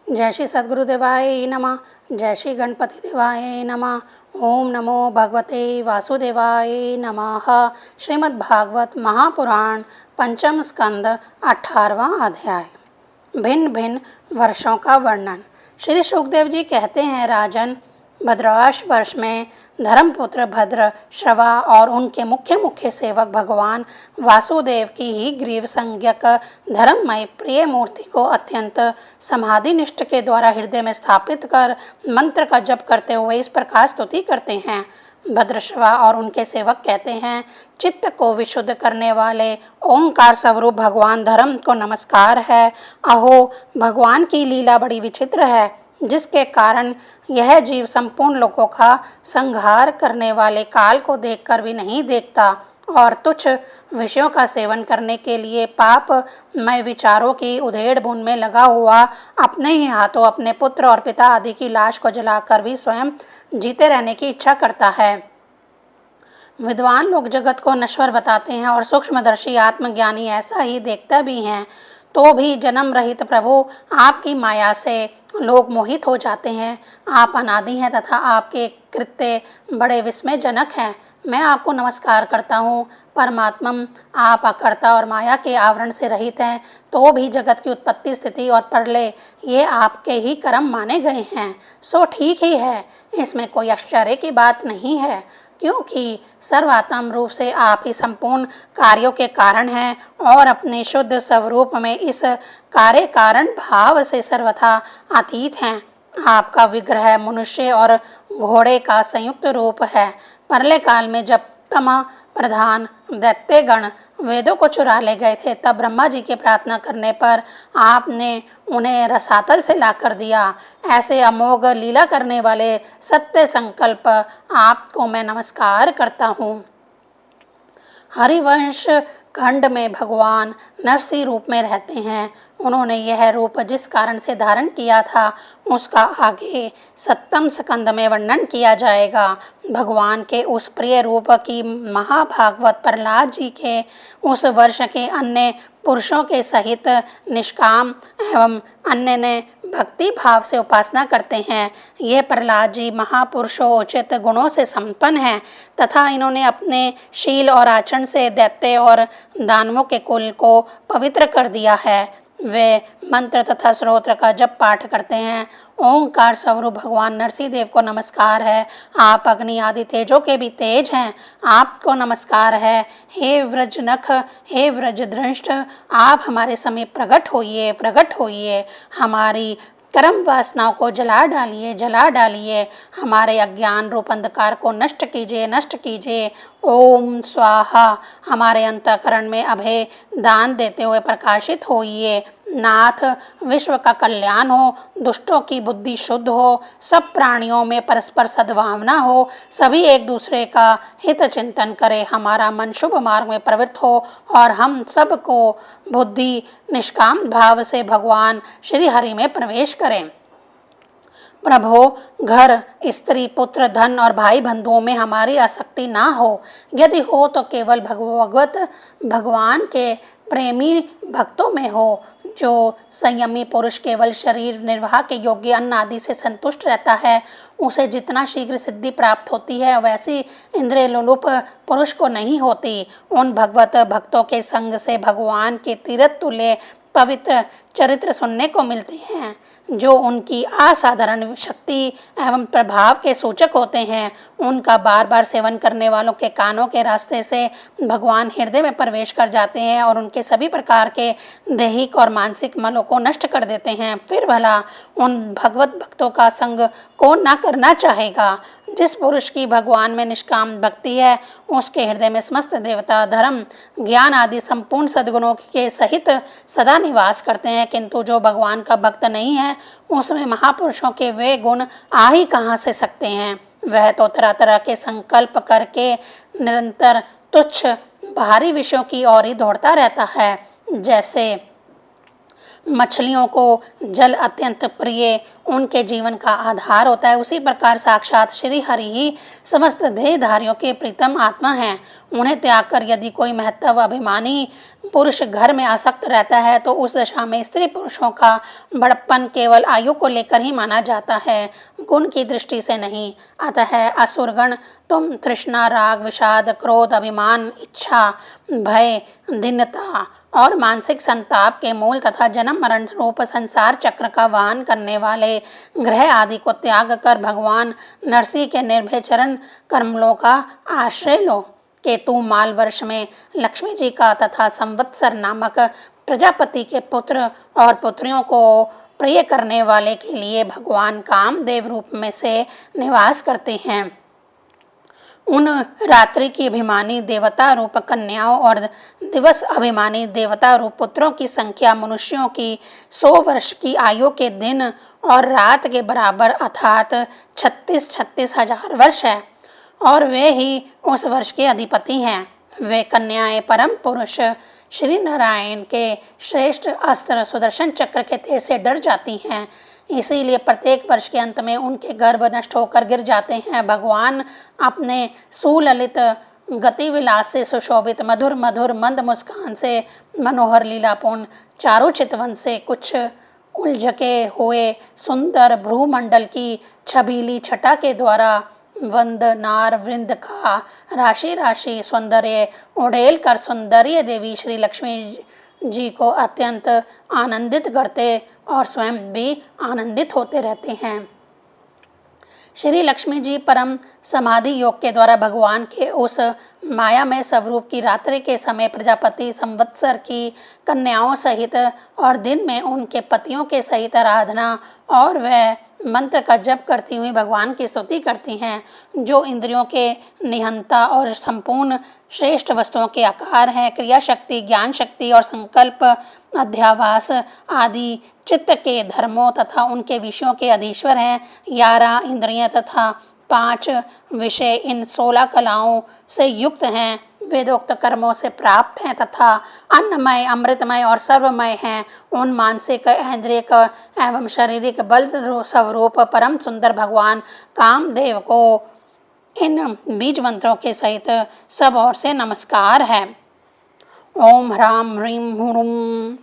जय श्री सद्गुरुदेवाय नमः। जय श्री गणपति देवाय नमः। ओम नमो भगवते वासुदेवाय नमः। श्रीमद् भागवत महापुराण पंचम स्कंद 18वां अध्याय। भिन्न भिन्न वर्षों का वर्णन। श्री सुखदेव जी कहते हैं, राजन, भद्रवाश वर्ष में धर्मपुत्र भद्र श्रवा और उनके मुख्य सेवक भगवान वासुदेव की ही ग्रीव संज्ञक धर्ममय प्रिय मूर्ति को अत्यंत समाधिनिष्ठ के द्वारा हृदय में स्थापित कर मंत्र का जप करते हुए इस प्रकार स्तुति करते हैं। भद्रश्रवा और उनके सेवक कहते हैं, चित्त को विशुद्ध करने वाले ओंकार स्वरूप भगवान धर्म को नमस्कार है। अहो, भगवान की लीला बड़ी विचित्र है, जिसके कारण यह जीव संपूर्ण लोगों का संहार करने वाले काल को देखकर भी नहीं देखता और तुच्छ विषयों का सेवन करने के लिए पापमय विचारों की उधेड़ बुन में लगा हुआ अपने ही हाथों अपने पुत्र और पिता आदि की लाश को जलाकर भी स्वयं जीते रहने की इच्छा करता है। विद्वान लोग जगत को नश्वर बताते हैं और सूक्ष्मदर्शी आत्मज्ञानी ऐसा ही देखता भी हैं, तो भी जन्म रहित प्रभु आपकी माया से लोग मोहित हो जाते हैं। आप अनादि हैं तथा आपके कृत्य बड़े विस्मयजनक हैं। मैं आपको नमस्कार करता हूँ। परमात्मम, आप अकर्ता और माया के आवरण से रहित हैं, तो भी जगत की उत्पत्ति, स्थिति और प्रलय ये आपके ही कर्म माने गए हैं। सो ठीक ही है, इसमें कोई आश्चर्य की बात नहीं है, क्योंकि सर्वात्म रूप से आप ही संपूर्ण कार्यों के कारण हैं और अपने शुद्ध स्वरूप में इस कार्य कारण भाव से सर्वथा अतीत हैं। आपका विग्रह मनुष्य और घोड़े का संयुक्त रूप है। प्रलय काल में जब तमा प्रधान दैत्यगण वेदों को चुरा ले गए थे, तब ब्रह्मा जी के प्रार्थना करने पर आपने उन्हें रसातल से ला कर दिया। ऐसे अमोघ लीला करने वाले सत्य संकल्प आपको मैं नमस्कार करता हूँ। हरिवंश खंड में भगवान नरसिंह रूप में रहते हैं। उन्होंने यह रूप जिस कारण से धारण किया था, उसका आगे सप्तम स्कंद में वर्णन किया जाएगा। भगवान के उस प्रिय रूप की महाभागवत प्रहलाद जी के उस वर्ष के अन्य पुरुषों के सहित निष्काम एवं अन्य ने भक्ति भाव से उपासना करते हैं। ये प्रहलाद जी महापुरुषों उचित गुणों से संपन्न हैं तथा इन्होंने अपने शील और आचरण से दैत्य और दानवों के कुल को पवित्र कर दिया है। वे मंत्र तथा स्तोत्र का जप पाठ करते हैं। ओंकार स्वरूप भगवान नरसिंह देव को नमस्कार है। आप अग्नि आदि तेजों के भी तेज हैं, आपको नमस्कार है। हे व्रजनख, हे व्रजदृष्ट, आप हमारे समीप प्रकट होइए, हमारी कर्म वासनाओं को जला डालिए, हमारे अज्ञान रूप अंधकार को नष्ट कीजिए। ओम स्वाहा, हमारे अंतःकरण में अभय दान देते हुए प्रकाशित होइए। नाथ, विश्व का कल्याण हो, दुष्टों की बुद्धि शुद्ध हो, सब प्राणियों में परस्पर सद्भावना हो, सभी एक दूसरे का हित चिंतन करें, हमारा मन शुभ मार्ग में प्रवृत्त हो और हम सबको बुद्धि निष्काम भाव से भगवान श्री हरि में प्रवेश करें। प्रभो, घर, स्त्री, पुत्र, धन और भाई बंधुओं में हमारी आसक्ति ना हो। यदि हो तो केवल भगवान के प्रेमी भक्तों में हो। जो संयमी पुरुष केवल शरीर निर्वाह के योग्य अन्न आदि से संतुष्ट रहता है, उसे जितना शीघ्र सिद्धि प्राप्त होती है, वैसी इंद्रिय लोलुप पुरुष को नहीं होती। उन भगवत भक्तों के संग से भगवान के तीरथ तुल्य पवित्र चरित्र सुनने को मिलते हैं, जो उनकी असाधारण शक्ति एवं प्रभाव के सूचक होते हैं। उनका बार बार सेवन करने वालों के कानों के रास्ते से भगवान हृदय में प्रवेश कर जाते हैं और उनके सभी प्रकार के दैहिक और मानसिक मलों को नष्ट कर देते हैं। फिर भला उन भगवत भक्तों का संग कौन ना करना चाहेगा। जिस पुरुष की भगवान में निष्काम भक्ति है, उसके हृदय में समस्त देवता, धर्म, ज्ञान आदि संपूर्ण सद्गुणों के सहित सदा निवास करते हैं। किंतु जो भगवान का भक्त नहीं है, उसमें महापुरुषों के वे गुण आ ही कहाँ से सकते हैं। वह तो तरह तरह के संकल्प करके निरंतर तुच्छ भारी विषयों की ओर ही दौड़ता रहता है। जैसे मछलियों को जल अत्यंत प्रिय उनके जीवन का आधार होता है, उसी प्रकार साक्षात श्री हरि ही समस्त देहधारियों के प्रीतम आत्मा हैं। उन्हें त्याग कर यदि कोई महत्व अभिमानी पुरुष घर में आसक्त रहता है तो उस दशा में स्त्री पुरुषों का बड़प्पन केवल आयु को लेकर ही माना जाता है, गुण की दृष्टि से नहीं। अतः असुरगण, तुम तृष्णा, राग, विषाद, क्रोध, अभिमान, इच्छा, भय, दीनता और मानसिक संताप के मूल तथा जन्म मरण रूप संसार चक्र का वहन करने वाले ग्रह आदि को त्याग कर भगवान नरसिंह के निर्भय चरण कमलों का आश्रय लो। केतु माल वर्ष में लक्ष्मी जी का तथा संवत्सर नामक प्रजापति के पुत्र और पुत्रियों को प्रिय करने वाले के लिए भगवान कामदेव रूप में से निवास करते हैं। उन रात्रि की अभिमानी देवता रूप कन्याओं और दिवस अभिमानी देवता रूप पुत्रों की संख्या मनुष्यों की 100 वर्ष की आयु के दिन और रात के बराबर अर्थात 36 हजार वर्ष है, और वे ही उस वर्ष के अधिपति हैं। वे कन्याएं परम पुरुष श्री नारायण के श्रेष्ठ अस्त्र सुदर्शन चक्र के तेज से डर जाती हैं, इसीलिए प्रत्येक वर्ष के अंत में उनके गर्भ नष्ट होकर गिर जाते हैं। भगवान अपने सुललित गति विलास से सुशोभित मधुर मधुर मंद मुस्कान से मनोहर लीलापूर्ण चारु चितवन से कुछ उलझके हुए सुंदर भ्रूमंडल की छबीली छटा के द्वारा वंद नार वृंद का राशि राशि सौंदर्य उड़ेल कर सौंदर्य देवी श्री लक्ष्मी जी को अत्यंत आनंदित करते और स्वयं भी आनंदित होते रहते हैं। श्री लक्ष्मी जी परम समाधि योग के द्वारा भगवान के उस मायामय स्वरूप की रात्रि के समय प्रजापति संवत्सर की कन्याओं सहित और दिन में उनके पतियों के सहित आराधना और वह मंत्र का जप करती हुई भगवान की स्तुति करती हैं, जो इंद्रियों के निहंता और संपूर्ण श्रेष्ठ वस्तुओं के आकार हैं। क्रिया शक्ति, ज्ञान शक्ति और संकल्प, अध्यावास आदि चित्त के धर्मों तथा उनके विषयों के अधीश्वर हैं। 11 इंद्रियां तथा 5 विषय इन 16 कलाओं से युक्त हैं, वेदोक्त कर्मों से प्राप्त हैं तथा अन्नमय, अमृतमय और सर्वमय हैं। उन मानसिक, ऐन्द्रियक एवं शारीरिक बल स्वरूप परम सुंदर भगवान कामदेव को इन बीज मंत्रों के सहित सब ओर से नमस्कार है। ओम ह्रां ह्रीं हुं।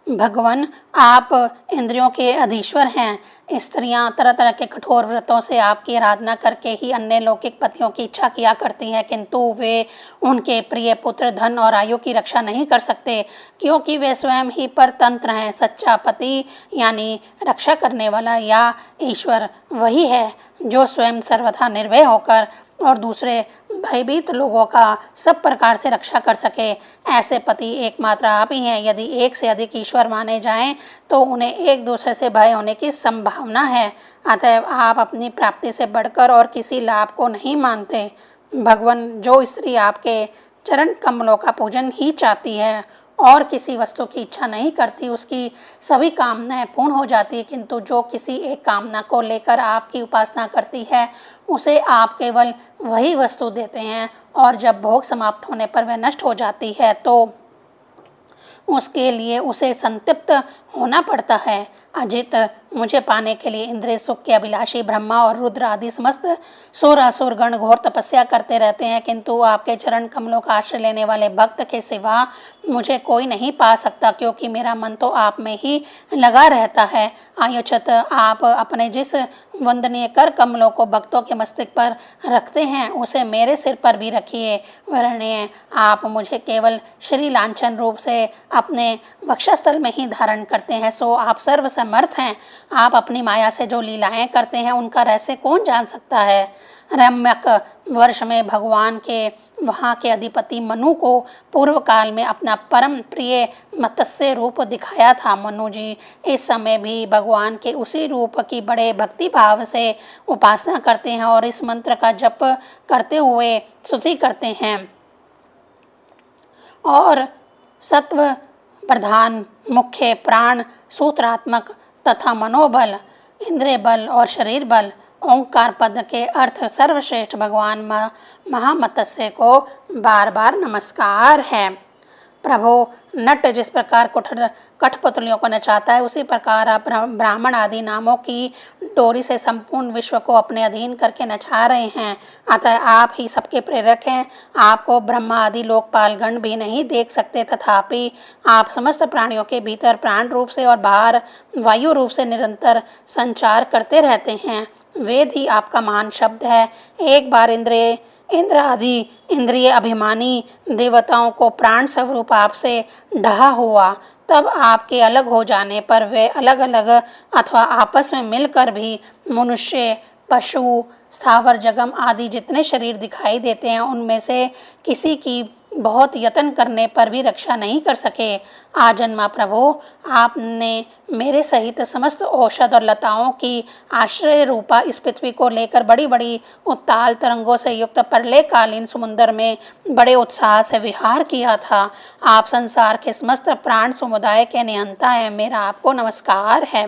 भगवान आप इंद्रियों के अधीश्वर हैं। स्त्रियां तरह तरह के कठोर व्रतों से आपकी आराधना करके ही अन्य लौकिक पतियों की इच्छा किया करती हैं, किंतु वे उनके प्रिय पुत्र, धन और आयु की रक्षा नहीं कर सकते, क्योंकि वे स्वयं ही परतंत्र हैं। सच्चा पति यानी रक्षा करने वाला या ईश्वर वही है जो स्वयं सर्वथा निर्भय होकर और दूसरे भयभीत लोगों का सब प्रकार से रक्षा कर सके। ऐसे पति एकमात्र आप ही हैं। यदि एक से अधिक ईश्वर माने जाएं तो उन्हें एक दूसरे से भय होने की संभावना है। अतः आप अपनी प्राप्ति से बढ़कर और किसी लाभ को नहीं मानते। भगवान, जो स्त्री आपके चरण कमलों का पूजन ही चाहती है और किसी वस्तु की इच्छा नहीं करती, उसकी सभी कामनाएं पूर्ण हो जाती है, किंतु जो किसी एक कामना को लेकर आपकी उपासना करती है उसे आप केवल वही वस्तु देते हैं, और जब भोग समाप्त होने पर वह नष्ट हो जाती है तो उसके लिए उसे संतप्त होना पड़ता है। अजित, मुझे पाने के लिए इंद्रिय सुख के अभिलाषी ब्रह्मा और रुद्र आदि समस्त सुर असुर गण घोर तपस्या करते रहते हैं, किंतु आपके चरण कमलों का आश्रय लेने वाले भक्त के सिवा मुझे कोई नहीं पा सकता, क्योंकि मेरा मन तो आप में ही लगा रहता है। आयुचत, आप अपने जिस वंदनीय कर कमलों को भक्तों के मस्तक पर रखते हैं उसे मेरे सिर पर भी रखिए। वरण्य, आप मुझे केवल श्री लांछन रूप से अपने वक्षस्थल में ही धारण करते हैं, सो आप सर्व समर्थ हैं। आप अपनी माया से जो लीलाएं करते हैं उनका रहस्य कौन जान सकता है। रम्यक वर्ष में भगवान के वहाँ के अधिपति मनु को पूर्व काल में अपना परम प्रिय मत्स्य रूप दिखाया था। मनु जी इस समय भी भगवान के उसी रूप की बड़े भक्ति भाव से उपासना करते हैं और इस मंत्र का जप करते हुए स्तुति करते हैं। और सत्व प्रधान, मुख्य, प्राण, सूत्रात्मक तथा मनोबल, इंद्रिय बल और शरीर बल, ओंकार पद के अर्थ सर्वश्रेष्ठ भगवान महामत्स्य को बार बार नमस्कार है। प्रभु, नट जिस प्रकार कुठर कठपुतलियों को नचाता है, उसी प्रकार आप ब्राह्मण आदि नामों की डोरी से संपूर्ण विश्व को अपने अधीन करके नचा रहे हैं। अतः आप ही सबके प्रेरक हैं। आपको ब्रह्मा आदि लोकपालगण भी नहीं देख सकते, तथापि आप समस्त प्राणियों के भीतर प्राण रूप से और बाहर वायु रूप से निरंतर संचार करते रहते हैं। वेद ही आपका महान शब्द है। एक बार इंद्र आदि इंद्रिय अभिमानी देवताओं को प्राण स्वरूप आपसे ढहा हुआ, तब आपके अलग हो जाने पर वे अलग अलग अथवा आपस में मिलकर भी मनुष्य, पशु, स्थावर जगम आदि जितने शरीर दिखाई देते हैं, उनमें से किसी की बहुत यत्न करने पर भी रक्षा नहीं कर सके। आजन्मा प्रभु, आपने मेरे सहित समस्त औषध और लताओं की आश्रय रूपा इस पृथ्वी को लेकर बड़ी बड़ी उत्ताल तरंगों से युक्त प्रलयकालीन समुद्र में बड़े उत्साह से विहार किया था। आप संसार के समस्त प्राण समुदाय के नियंता हैं। मेरा आपको नमस्कार है।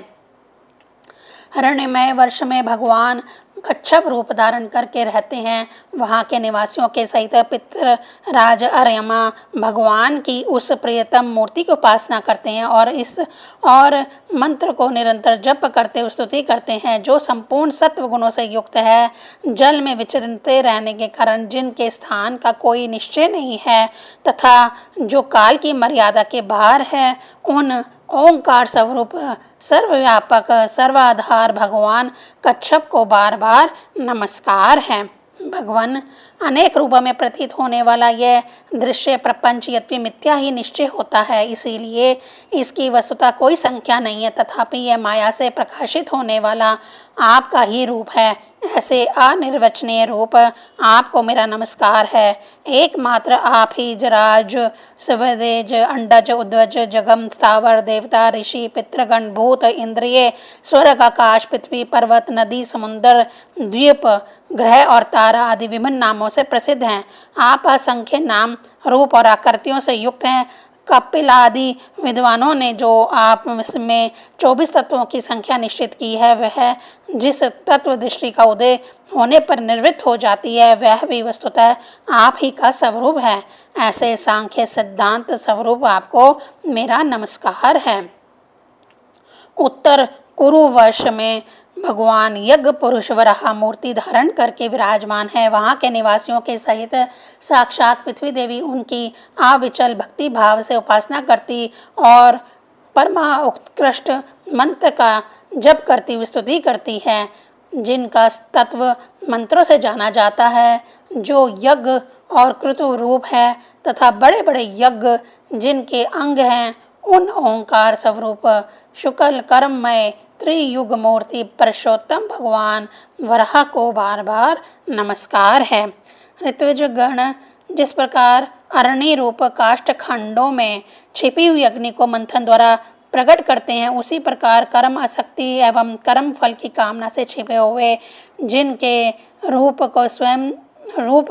हिरण्यमय वर्ष में भगवान कच्छप रूप धारण करके रहते हैं। वहाँ के निवासियों के सहित पितृ राज अर्यमा भगवान की उस प्रियतम मूर्ति की उपासना करते हैं और मंत्र को निरंतर जप करते स्तुति करते हैं, जो संपूर्ण सत्व गुणों से युक्त है। जल में विचरते रहने के कारण जिनके स्थान का कोई निश्चय नहीं है तथा जो काल की मर्यादा के बाहर है, उन ओंकार स्वरूप सर्वव्यापक सर्वाधार भगवान कच्छप को बार बार नमस्कार है। भगवान अनेक रूपों में प्रतीत होने वाला यह दृश्य प्रपंच यद्यपि मिथ्या ही निश्चय होता है, इसीलिए इसकी वस्तुतः कोई संख्या नहीं है, तथापि यह माया से प्रकाशित होने वाला आपका ही रूप है। ऐसे अनिर्वचनीय रूप आपको मेरा नमस्कार है। एकमात्र आप ही जराज, स्वदेज, अंडज, उद्वज, जगम, स्थावर, देवता, ऋषि, पितृगण, भूत, इंद्रिय, स्वर्ग, आकाश, पृथ्वी, पर्वत, नदी, समुद्र, द्वीप, ग्रह और तारा आदि विभिन्न नामों से प्रसिद्ध हैं। आप असंख्य नाम, रूप और आकृतियों से युक्त हैं। कपिल आदि विद्वानों ने जो आप में 24 तत्वों की संख्या निश्चित की है, वह जिस तत्व दृष्टि का उदय होने पर निवृत्त हो जाती है, वह भी वस्तुतः आप ही का स्वरूप है। ऐसे सांख्य सिद्धांत स्वरूप आपको मेरा नमस्कार है। उत्तर कुरु वर्ष में भगवान यज्ञ पुरुष वराह मूर्ति धारण करके विराजमान है। वहाँ के निवासियों के सहित साक्षात पृथ्वी देवी उनकी अविचल भक्ति भाव से उपासना करती और परमा उत्कृष्ट मंत्र का जप करती स्तुति करती है, जिनका तत्व मंत्रों से जाना जाता है, जो यज्ञ और क्रतु रूप है तथा बड़े बड़े यज्ञ जिनके अंग हैं, उन ओंकार स्वरूप शुक्ल कर्ममय त्रियुग मूर्ति पुरुषोत्तम भगवान वराह को बार बार नमस्कार है। ऋत्विज गण जिस प्रकार अरण्य रूप काष्ठ खंडों में छिपी हुई अग्नि को मंथन द्वारा प्रकट करते हैं, उसी प्रकार कर्म आसक्ति एवं कर्म फल की कामना से छिपे हुए जिनके रूप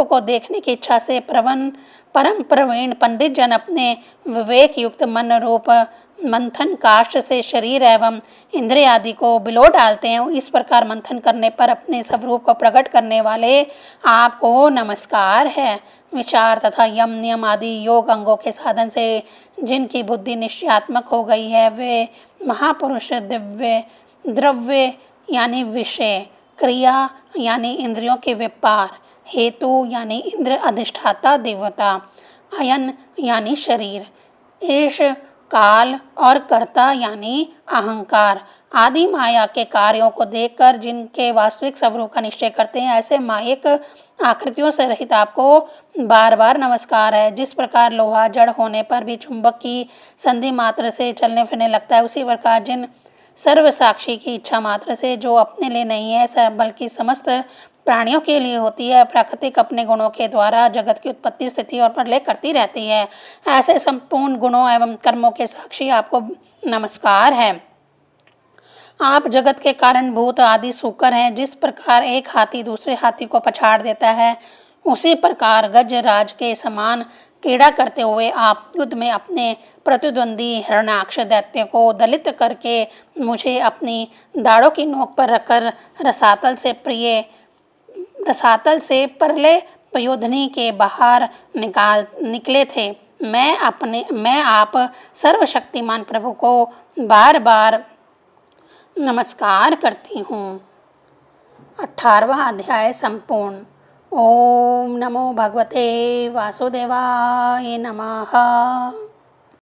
को देखने की इच्छा से परम प्रवीण पंडित जन अपने विवेक युक्त मन रूप मंथन काष्ठ से शरीर एवं इंद्रिय आदि को बिलो डालते हैं, इस प्रकार मंथन करने पर अपने स्वरूप को प्रकट करने वाले आपको नमस्कार है। विचार तथा यम नियम आदि योग अंगों के साधन से जिनकी बुद्धि निश्चयात्मक हो गई है, वे महापुरुष दिव्य द्रव्य यानी विषय, क्रिया यानी इंद्रियों के व्यापार, हेतु यानी इंद्र अधिष्ठाता देवता, अयन यानी शरीर, ईश काल और कर्ता यानी अहंकार आदि माया के कार्यों को देखकर जिनके वास्तविक स्वरूप का निश्चय करते हैं, ऐसे मायिक आकृतियों से रहित आपको बार बार नमस्कार है। जिस प्रकार लोहा जड़ होने पर भी चुंबक की संधि मात्र से चलने फिरने लगता है, उसी प्रकार जिन सर्व साक्षी की इच्छा मात्र से, जो अपने लिए नहीं है बल्कि समस्त प्राणियों के लिए होती है, प्राकृतिक अपने गुणों के द्वारा जगत की उत्पत्ति स्थिति और प्रलय करती रहती है, ऐसे संपूर्ण गुणों एवं कर्मों के साक्षी आपको नमस्कार है। आप जगत के कारण भूत आदि सूकर हैं। जिस प्रकार एक हाथी दूसरे हाथी को पछाड़ देता है, उसी प्रकार गजराज के समान क्रीड़ा करते हुए आप युद्ध में अपने प्रतिद्वंदी हिरण्याक्ष दैत्य को दलित करके मुझे अपनी दाढ़ों की नोक पर रखकर रसातल से प्रलय पयोधनी के बाहर निकले थे। मैं आप सर्वशक्तिमान प्रभु को बार बार नमस्कार करती हूँ। 18वां अध्याय संपूर्ण। ओम नमो भगवते वासुदेवाय नमः।